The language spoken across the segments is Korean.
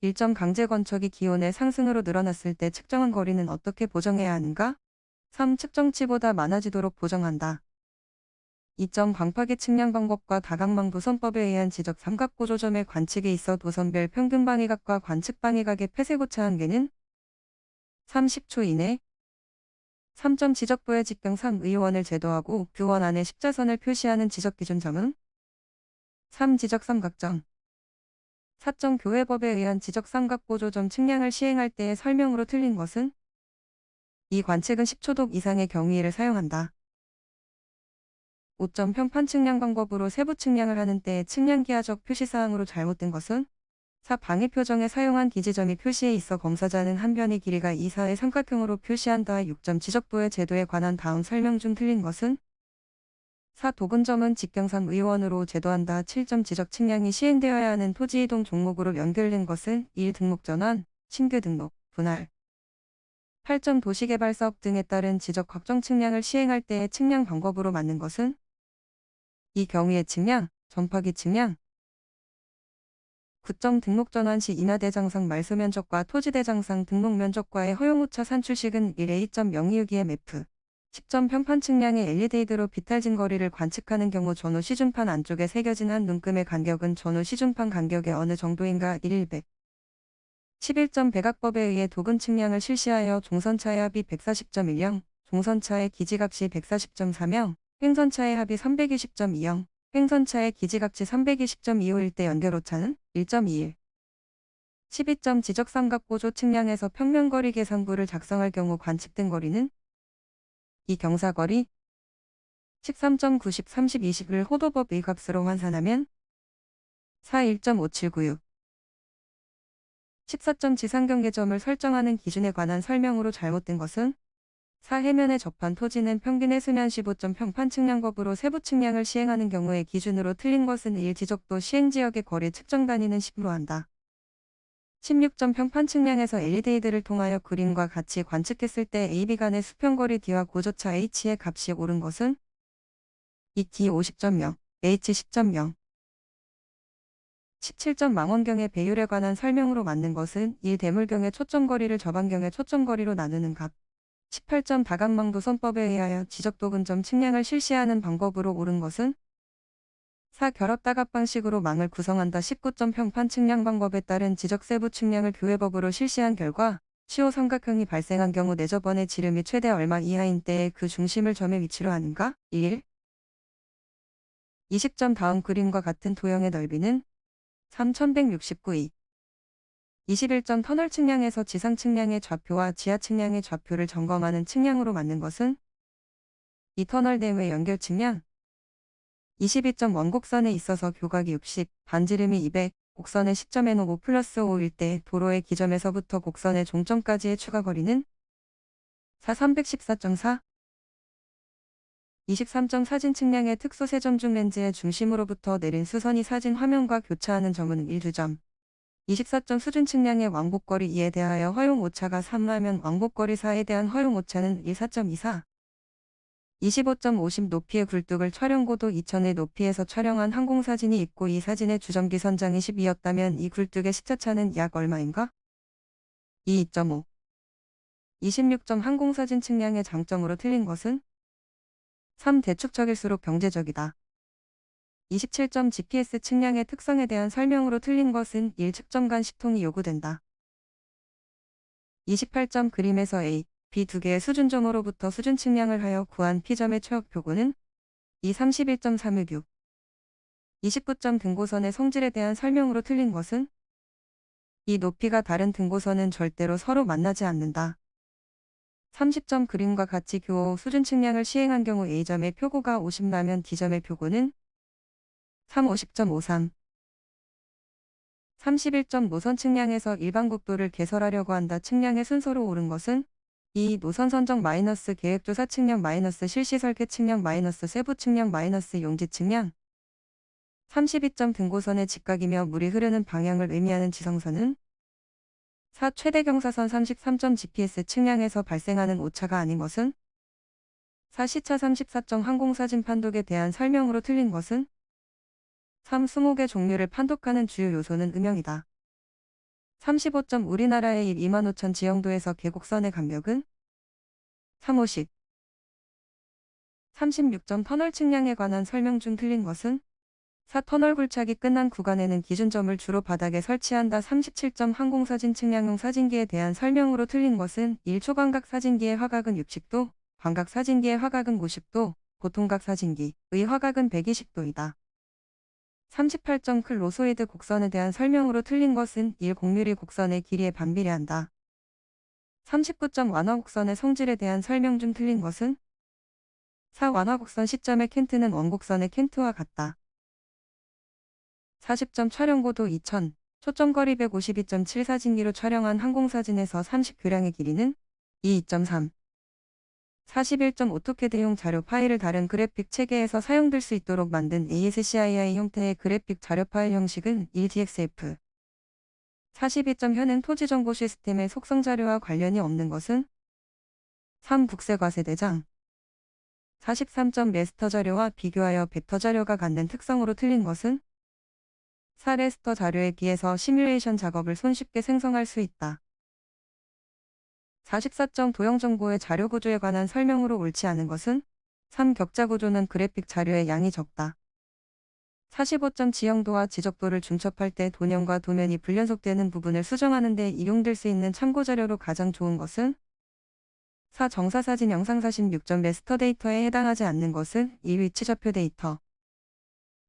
일정 강제 건축이 기온의 상승으로 늘어났을 때 측정한 거리는 어떻게 보정해야 하는가? 3. 측정치보다 많아지도록 보정한다. 2점 광파기 측량 방법과 다각망 도선법에 의한 지적 삼각구조점의 관측에 있어 도선별 평균 방위각과 관측 방위각의 폐쇄고차 한계는 30초 이내. 3점 지적부의 직경 3. 의원을 제도하고 교원 안에 십자선을 표시하는 지적기준점은 3. 지적삼각점. 4점 교회법에 의한 지적삼각구조점 측량을 시행할 때의 설명으로 틀린 것은 이 관측은 10초독 이상의 경위를 사용한다. 5점 평판 측량 방법으로 세부 측량을 하는 때의 측량기하적 표시사항으로 잘못된 것은 4. 방위 표정에 사용한 기지점이 표시에 있어 검사자는 한 변의 길이가 이사의 삼각형으로 표시한다. 6점 지적도의 제도에 관한 다음 설명 중 틀린 것은 4. 도분점은 직경상 의원으로 제도한다. 7점 지적 측량이 시행되어야 하는 토지이동 종목으로 연결된 것은 1. 등록 전환, 신규 등록, 분할. 8점 도시개발사업 등에 따른 지적 확정 측량을 시행할 때의 측량 방법으로 맞는 것은 이 경위의 측량, 전파기 측량. 9점 등록 전환 시 인하대장상 말소면적과 토지대장상 등록면적과의 허용오차 산출식은 1A.026EMF. 10점 평판 측량의 LED드로 비탈진 거리를 관측하는 경우 전후 시중판 안쪽에 새겨진 한 눈금의 간격은 전후 시중판 간격의 어느 정도인가 1,100. 11점 백악법에 의해 도분 측량을 실시하여 종선차의 합이 140.10, 종선차의 기지각시 140.40, 횡선차의 합이 320.20, 횡선차의 기지각시 320.25일 때 연결오차는 1.21. 12점 지적삼각고조 측량에서 평면거리 계산부를 작성할 경우 관측된 거리는 이 경사거리. 13점 90, 30, 20을 호도법 의값으로 환산하면 4. 1.5796. 14점 지상경계점을 설정하는 기준에 관한 설명으로 잘못된 것은 4. 해면에 접한 토지는 평균 해수면 15점 평판 측량법으로 세부 측량을 시행하는 경우에 기준으로 틀린 것은 1. 지적도 시행지역의 거리 측정 단위는 10으로 한다. 16점 평판 측량에서 LED들을 통하여 그림과 같이 관측했을 때 AB 간의 수평거리 D와 고조차 H의 값이 옳은 것은 이 D 50.0, H 10.0. 17점 망원경의 배율에 관한 설명으로 맞는 것은 1. 대물경의 초점거리를 저반경의 초점거리로 나누는 값. 18점 다각망 도선법에 의하여 지적도근점 측량을 실시하는 방법으로 옳은 것은 4. 결합다각 방식으로 망을 구성한다. 19점 평판 측량 방법에 따른 지적세부 측량을 교회법으로 실시한 결과 시호 삼각형이 발생한 경우 내저번의 지름이 최대 얼마 이하인 때에 그 중심을 점의 위치로 하는가? 1. 20점 다음 그림과 같은 도형의 넓이는 3169이. 21점 터널 측량에서 지상 측량의 좌표와 지하 측량의 좌표를 점검하는 측량으로 맞는 것은 이 터널 내외 연결 측량. 22점 원곡선에 있어서 교각이 60, 반지름이 200, 곡선의 시점에는 5 플러스 5일 때 도로의 기점에서부터 곡선의 종점까지의 추가 거리는 4. 314.4. 23점 사진 측량의 특수 세점 중 렌즈의 중심으로부터 내린 수선이 사진 화면과 교차하는 점은 1, 2점. 24점 수준 측량의 왕복거리 2에 대하여 허용 오차가 3라면 왕복거리 4에 대한 허용 오차는 1, 4.24. 25점 50 높이의 굴뚝을 촬영고도 2000의 높이에서 촬영한 항공사진이 있고 이 사진의 주점기 선장이 12였다면 이 굴뚝의 시차차는 약 얼마인가? 2.5. 26점 항공사진 측량의 장점으로 틀린 것은 3. 대축적일수록 경제적이다. 27점 GPS 측량의 특성에 대한 설명으로 틀린 것은 1. 측정 간 시통이 요구된다. 28점 그림에서 A, B 두 개의 수준점으로부터 수준 측량을 하여 구한 P점의 최역 표고는 2. 31.316. 29점 등고선의 성질에 대한 설명으로 틀린 것은 이 높이가 다른 등고선은 절대로 서로 만나지 않는다. 30점 그림과 같이 교호 후 수준 측량을 시행한 경우 A점의 표고가 50라면 D점의 표고는 3. 50.53. 31점 노선 측량에서 일반국도를 개설하려고 한다. 측량의 순서로 옳은 것은 2. 노선 선정 마이너스 계획조사 측량 마이너스 실시 설계 측량 마이너스 세부 측량 마이너스 용지 측량. 32점 등고선의 직각이며 물이 흐르는 방향을 의미하는 지성선은 4. 최대 경사선 33점 GPS 측량에서 발생하는 오차가 아닌 것은 4. 시차 34점 항공사진 판독에 대한 설명으로 틀린 것은 3. 수목의 종류를 판독하는 주요 요소는 음영이다. 35점 우리나라의 25,000 지형도에서 계곡선의 간격은 350. 36점 터널 측량에 관한 설명 중 틀린 것은 4. 터널 굴착이 끝난 구간에는 기준점을 주로 바닥에 설치한다. 37점 항공사진 측량용 사진기에 대한 설명으로 틀린 것은 1. 초광각 사진기의 화각은 60도, 광각 사진기의 화각은 50도, 보통각 사진기의 화각은 120도이다. 38점 클로소이드 곡선에 대한 설명으로 틀린 것은 1. 곡률이 곡선의 길이에 반비례한다. 39점 완화곡선의 성질에 대한 설명 중 틀린 것은 4. 완화곡선 시점의 캔트는 원곡선의 캔트와 같다. 40점 촬영고도 2000, 초점거리 152.7 사진기로 촬영한 항공사진에서 30교량의 길이는 2.3. 41점 오토캐드용 자료 파일을 다른 그래픽 체계에서 사용될 수 있도록 만든 ASCII 형태의 그래픽 자료 파일 형식은 1DXF. 42점 현행 토지정보 시스템의 속성 자료와 관련이 없는 것은 3. 국세과세대장. 43점 레스터 자료와 비교하여 벡터 자료가 갖는 특성으로 틀린 것은 4. 레스터 자료에 비해서 시뮬레이션 작업을 손쉽게 생성할 수 있다. 44점 도형 정보의 자료 구조에 관한 설명으로 옳지 않은 것은 3. 격자 구조는 그래픽 자료의 양이 적다. 45점 지형도와 지적도를 중첩할 때 도면과 도면이 불연속되는 부분을 수정하는 데 이용될 수 있는 참고 자료로 가장 좋은 것은 4. 정사사진 영상사진 6점 레스터 데이터에 해당하지 않는 것은 2. 위치좌표 데이터.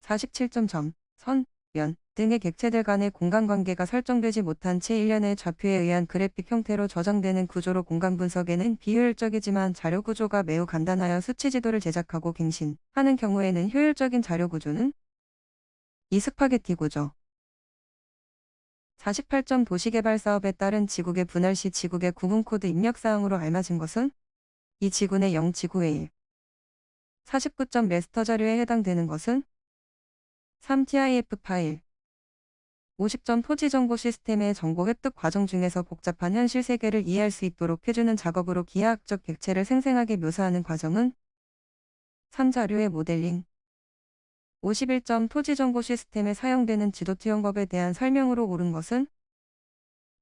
47점 점, 선, 면 등의 객체들 간의 공간관계가 설정되지 못한 채 일련의 좌표에 의한 그래픽 형태로 저장되는 구조로 공간 분석에는 비효율적이지만 자료 구조가 매우 간단하여 수치 지도를 제작하고 갱신하는 경우에는 효율적인 자료 구조는 2. 스파게티 구조. 48점 도시개발 사업에 따른 지국의 분할 시 지국의 구분코드 입력사항으로 알맞은 것은 2. 지구내 0 지구의 1. 49점 레스터 자료에 해당되는 것은 3. TIF 파일. 50점 토지정보 시스템의 정보 획득 과정 중에서 복잡한 현실 세계를 이해할 수 있도록 해주는 작업으로 기하학적 객체를 생생하게 묘사하는 과정은 3. 자료의 모델링. 51점 토지정보 시스템에 사용되는 지도투영법에 대한 설명으로 옳은 것은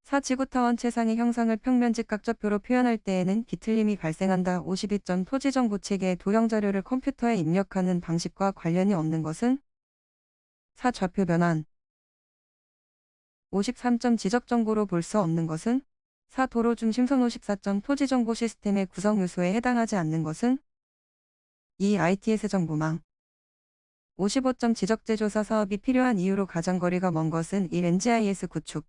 4. 지구타원 최상의 형상을 평면 직각좌표로 표현할 때에는 비틀림이 발생한다. 52점 토지정보 체계의 도형자료를 컴퓨터에 입력하는 방식과 관련이 없는 것은 4. 좌표 변환. 53점 지적정보로 볼 수 없는 것은 4. 도로 중심선. 54점 토지정보 시스템의 구성 요소에 해당하지 않는 것은 2. ITS 정보망. 55점 지적재조사 사업이 필요한 이유로 가장 거리가 먼 것은 1. NGIS 구축.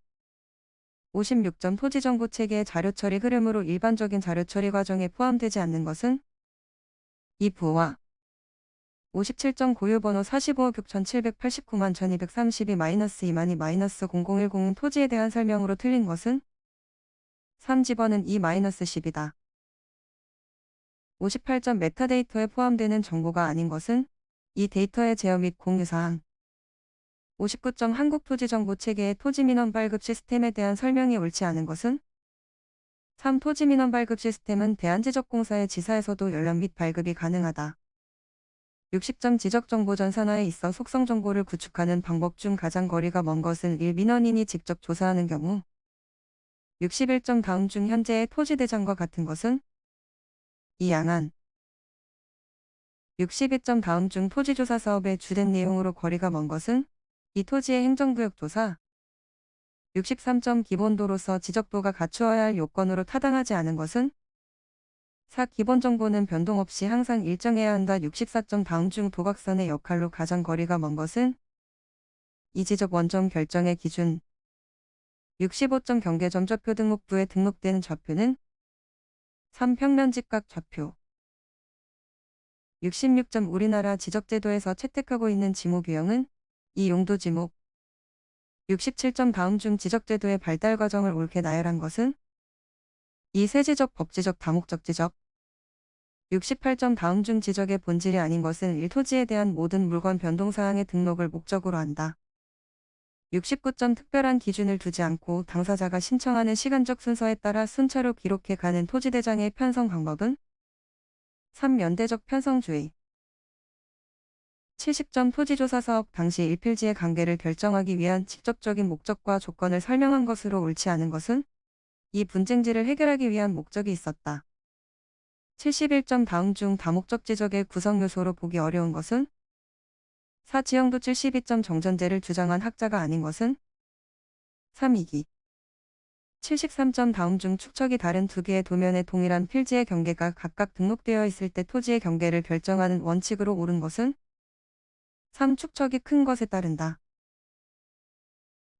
56점 토지정보 체계의 자료처리 흐름으로 일반적인 자료처리 과정에 포함되지 않는 것은 2. 부호화. 57점 고유번호 45억 6789만 1232-2-2-0010은 토지에 대한 설명으로 틀린 것은 3. 집어는 2-10이다. 58점 메타데이터에 포함되는 정보가 아닌 것은 2. 데이터의 제어 및 공유사항. 59점 한국토지정보체계의 토지민원 발급 시스템에 대한 설명이 옳지 않은 것은 3. 토지민원 발급 시스템은 대한지적공사의 지사에서도 연락 및 발급이 가능하다. 60점 지적정보 전산화에 있어 속성정보를 구축하는 방법 중 가장 거리가 먼 것은 1. 민원인이 직접 조사하는 경우. 61점 다음 중 현재의 토지대장과 같은 것은 2. 양안. 62점 다음 중 토지조사 사업의 주된 내용으로 거리가 먼 것은 2. 토지의 행정구역 조사. 63점 기본도로서 지적도가 갖추어야 할 요건으로 타당하지 않은 것은 4. 기본정보는 변동 없이 항상 일정해야 한다. 64점 다음 중 도각선의 역할로 가장 거리가 먼 것은 2. 지적 원점 결정의 기준. 65점 경계점 좌표 등록부에 등록되는 좌표는 3. 평면 직각 좌표. 66점 우리나라 지적제도에서 채택하고 있는 지목 유형은 2. 용도 지목. 67점 다음 중 지적제도의 발달 과정을 옳게 나열한 것은 2. 세지적 법지적 다목적 지적. 68점 다음 중 지적의 본질이 아닌 것은 1. 토지에 대한 모든 물건 변동사항의 등록을 목적으로 한다. 69점 특별한 기준을 두지 않고 당사자가 신청하는 시간적 순서에 따라 순차로 기록해 가는 토지대장의 편성 방법은 3. 연대적 편성주의. 70점 토지조사사업 당시 일필지의 관계를 결정하기 위한 직접적인 목적과 조건을 설명한 것으로 옳지 않은 것은 이 분쟁지를 해결하기 위한 목적이 있었다. 71점 다음 중 다목적 지적의 구성 요소로 보기 어려운 것은 4. 지형도 72점 정전제를 주장한 학자가 아닌 것은 3. 이기 73점 다음 중 축척이 다른 두 개의 도면의 동일한 필지의 경계가 각각 등록되어 있을 때 토지의 경계를 결정하는 원칙으로 옳은 것은 3. 축척이 큰 것에 따른다.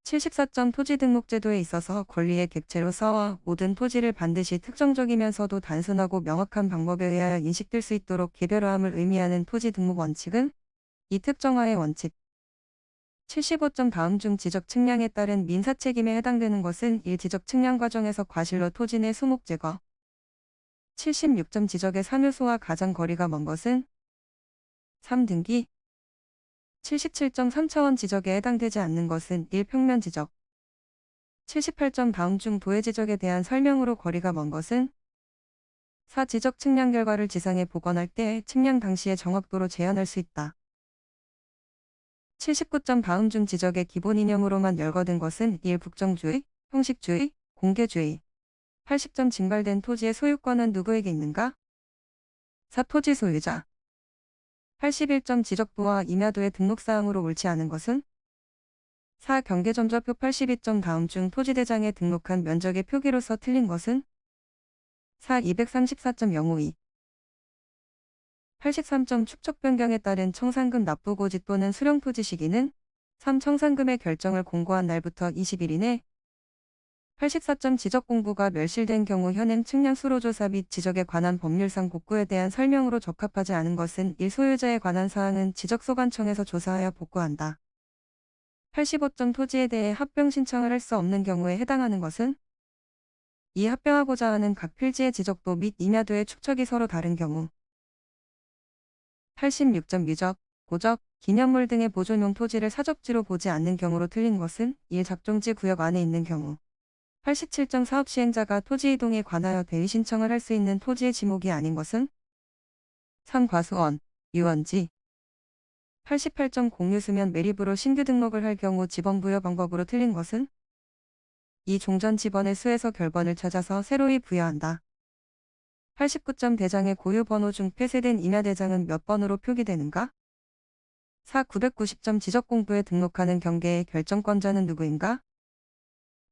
74점 토지등록제도에 있어서 권리의 객체로서 모든 토지를 반드시 특정적이면서도 단순하고 명확한 방법에 의하여 인식될 수 있도록 개별화함을 의미하는 토지등록 원칙은 이 특정화의 원칙. 75점 다음 중 지적 측량에 따른 민사책임에 해당되는 것은 1. 지적 측량 과정에서 과실로 토지 내 수목 제거. 76점 지적의 3요소와 가장 거리가 먼 것은 3. 등기. 77점 3차원 지적에 해당되지 않는 것은 1. 평면 지적. 78점 다음 중 도해 지적에 대한 설명으로 거리가 먼 것은 4. 지적 측량 결과를 지상에 보관할 때 측량 당시의 정확도로 재현할 수 있다. 79점 다음 중 지적의 기본 이념으로만 열거된 것은 1. 북정주의, 형식주의, 공개주의. 80점 징발된 토지의 소유권은 누구에게 있는가? 4. 토지 소유자. 81점 지적도와 임야도의 등록사항으로 옳지 않은 것은 4. 경계점좌표 82점 다음 중 토지대장에 등록한 면적의 표기로서 틀린 것은 4. 234.052 83점 축척 변경에 따른 청산금 납부고지 또는 수령토지 시기는 3. 청산금의 결정을 공고한 날부터 20일 이내. 84점 지적 공부가 멸실된 경우 현행 측량 수로조사 및 지적에 관한 법률상 복구에 대한 설명으로 적합하지 않은 것은 1. 소유자에 관한 사항은 지적소관청에서 조사하여 복구한다. 85점 토지에 대해 합병 신청을 할 수 없는 경우에 해당하는 것은 2. 합병하고자 하는 각 필지의 지적도 및 임야도의 축척이 서로 다른 경우. 86점 유적, 고적, 기념물 등의 보존용 토지를 사적지로 보지 않는 경우로 틀린 것은 1. 작종지 구역 안에 있는 경우. 87점 사업 시행자가 토지 이동에 관하여 대의 신청을 할 수 있는 토지의 지목이 아닌 것은 3. 과수원, 유원지. 88점 공유수면 매립으로 신규 등록을 할 경우 지번 부여 방법으로 틀린 것은 2. 종전 지번의 수에서 결번을 찾아서 새로이 부여한다. 89점 대장의 고유 번호 중 폐쇄된 임야 대장은 몇 번으로 표기되는가? 4. 990점 지적 공부에 등록하는 경계의 결정권자는 누구인가?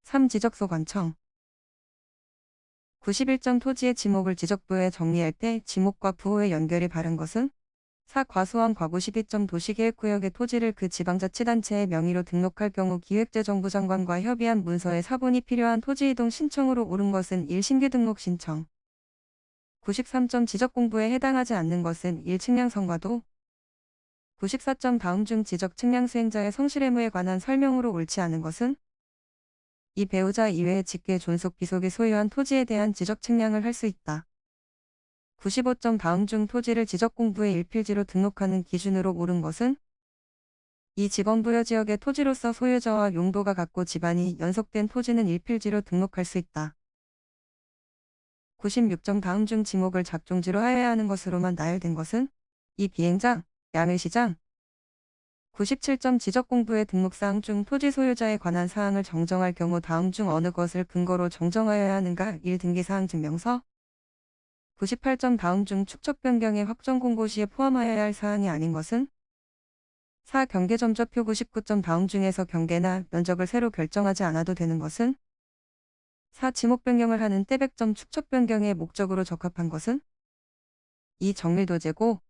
3. 지적소관청. 91점 토지의 지목을 지적부에 정리할 때 지목과 부호의 연결이 바른 것은 4. 과수원 과구 12점 도시계획구역의 토지를 그 지방자치단체의 명의로 등록할 경우 기획재정부 장관과 협의한 문서의 사본이 필요한 토지이동 신청으로 옳은 것은 1. 신규 등록 신청. 93점 지적 공부에 해당하지 않는 것은 1. 측량 성과도. 94점 다음 중 지적 측량 수행자의 성실 의무에 관한 설명으로 옳지 않은 것은 이 배우자 이외의 직계 존속 비속이 소유한 토지에 대한 지적 측량을 할 수 있다. 95점 다음 중 토지를 지적 공부의 일필지로 등록하는 기준으로 옳은 것은 이 지번부여 지역의 토지로서 소유자와 용도가 같고 집안이 연속된 토지는 일필지로 등록할 수 있다. 96점 다음 중 지목을 작종지로 하여야 하는 것으로만 나열된 것은 이 비행장, 야매시장. 97점 지적 공부의 등록사항 중 토지 소유자에 관한 사항을 정정할 경우 다음 중 어느 것을 근거로 정정하여야 하는가? 1. 등기사항 증명서. 98점 다음 중 축척 변경의 확정 공고 시에 포함하여야 할 사항이 아닌 것은 4. 경계점좌표 99점 다음 중에서 경계나 면적을 새로 결정하지 않아도 되는 것은 4. 지목 변경을 하는 때 100점 축척 변경의 목적으로 적합한 것은 2. 정밀도제고